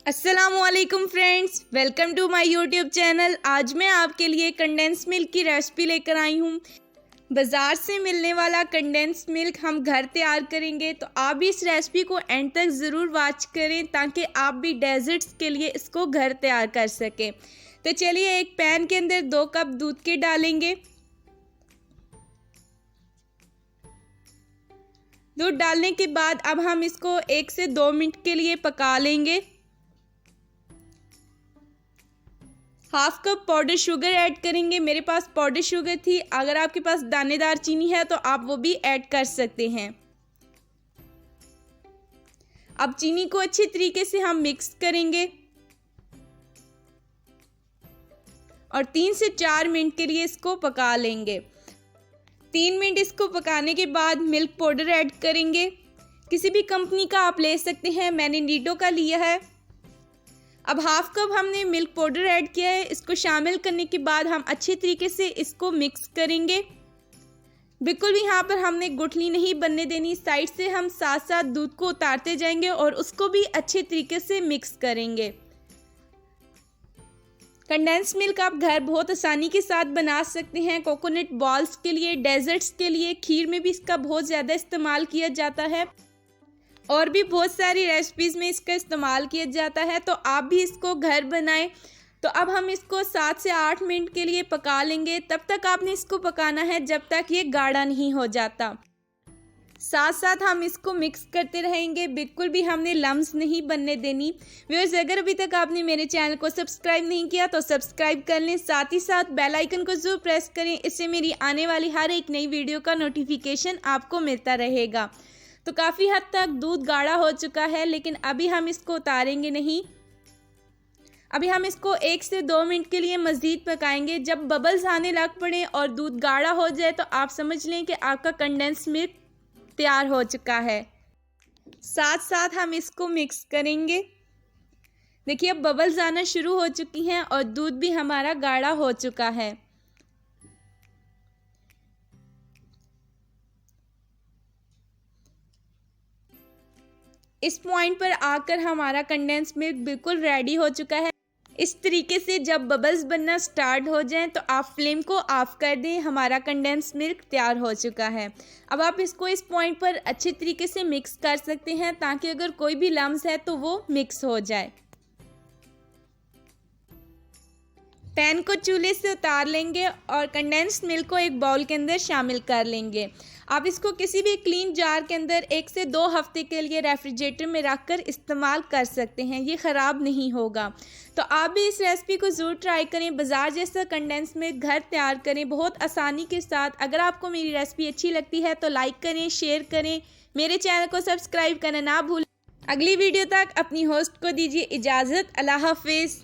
अस्सलामुअलैकुम friends, welcome to my YouTube channel. आज मैं आपके लिए कंडेंस मिल्क की रेसिपी लेकर आई हूँ। बाज़ार से मिलने वाला कंडेंस मिल्क हम घर तैयार करेंगे, तो आप भी इस रेसिपी को एंड तक ज़रूर वॉच करें ताकि आप भी डेजर्ट्स के लिए इसको घर तैयार कर सकें। तो चलिए, एक पैन के अंदर 2 कप दूध के डालेंगे। दूध डालने के बाद अब हम इसको 1 से 2 मिनट के लिए पका लेंगे। Half cup powder sugar add करेंगे। मेरे पास पाउडर शुगर थी, अगर आपके पास दानेदार चीनी है तो आप वो भी ऐड कर सकते हैं। अब चीनी को अच्छी तरीके से हम मिक्स करेंगे और 3 से 4 मिनट के लिए इसको पका लेंगे। 3 मिनट इसको पकाने के बाद मिल्क पाउडर ऐड करेंगे। किसी भी कंपनी का आप ले सकते हैं, मैंने नीडो का लिया है। अब हाफ कप हमने मिल्क पाउडर ऐड किया है। इसको शामिल करने के बाद हम अच्छे तरीके से इसको मिक्स करेंगे। बिल्कुल भी यहाँ पर हमने गुठली नहीं बनने देनी। साइड से हम साथ साथ दूध को उतारते जाएंगे और उसको भी अच्छे तरीके से मिक्स करेंगे। कंडेंस मिल्क आप घर बहुत आसानी के साथ बना सकते हैं। कोकोनट बॉल्स के लिए, डेजर्ट्स के लिए, खीर में भी इसका बहुत ज़्यादा इस्तेमाल किया जाता है और भी बहुत सारी रेसिपीज़ में इसका इस्तेमाल किया जाता है। तो आप भी इसको घर बनाएं। तो अब हम इसको 7 से 8 मिनट के लिए पका लेंगे। तब तक आपने इसको पकाना है जब तक ये गाढ़ा नहीं हो जाता। साथ साथ हम इसको मिक्स करते रहेंगे, बिल्कुल भी हमने लम्स नहीं बनने देनी। व्यूअर्स, अगर अभी तक आपने मेरे चैनल को सब्सक्राइब नहीं किया तो सब्सक्राइब कर लें, साथ ही साथ बेल आइकन को ज़रूर प्रेस करें। इससे मेरी आने वाली हर एक नई वीडियो का नोटिफिकेशन आपको मिलता रहेगा। तो काफ़ी हद तक दूध गाढ़ा हो चुका है, लेकिन अभी हम इसको उतारेंगे नहीं। अभी हम इसको 1 से 2 मिनट के लिए मज़ीद पकाएंगे। जब बबल्स आने लग पड़े और दूध गाढ़ा हो जाए तो आप समझ लें कि आपका कंडेंस मिल्क तैयार हो चुका है। साथ साथ हम इसको मिक्स करेंगे। देखिए, अब बबल्स आना शुरू हो चुकी हैं और दूध भी हमारा गाढ़ा हो चुका है। इस पॉइंट पर आकर हमारा कंडेंस मिल्क बिल्कुल रेडी हो चुका है। इस तरीके से जब बबल्स बनना स्टार्ट हो जाएं तो आप फ्लेम को ऑफ कर दें। हमारा कंडेंस मिल्क तैयार हो चुका है। अब आप इसको इस पॉइंट पर अच्छे तरीके से मिक्स कर सकते हैं ताकि अगर कोई भी लम्स है तो वो मिक्स हो जाए। पैन को चूल्हे से उतार लेंगे और कंडेंस्ड मिल्क को एक बाउल के अंदर शामिल कर लेंगे। आप इसको किसी भी क्लीन जार के अंदर 1 से 2 हफ्ते के लिए रेफ्रिजरेटर में रखकर इस्तेमाल कर सकते हैं, ये ख़राब नहीं होगा। तो आप भी इस रेसिपी को ज़रूर ट्राई करें। बाज़ार जैसा कंडेंस मिल्क घर तैयार करें बहुत आसानी के साथ। अगर आपको मेरी रेसिपी अच्छी लगती है तो लाइक करें, शेयर करें, मेरे चैनल को सब्सक्राइब करना ना भूलें। अगली वीडियो तक अपनी होस्ट को दीजिए इजाज़त। अल्लाह हाफिज़।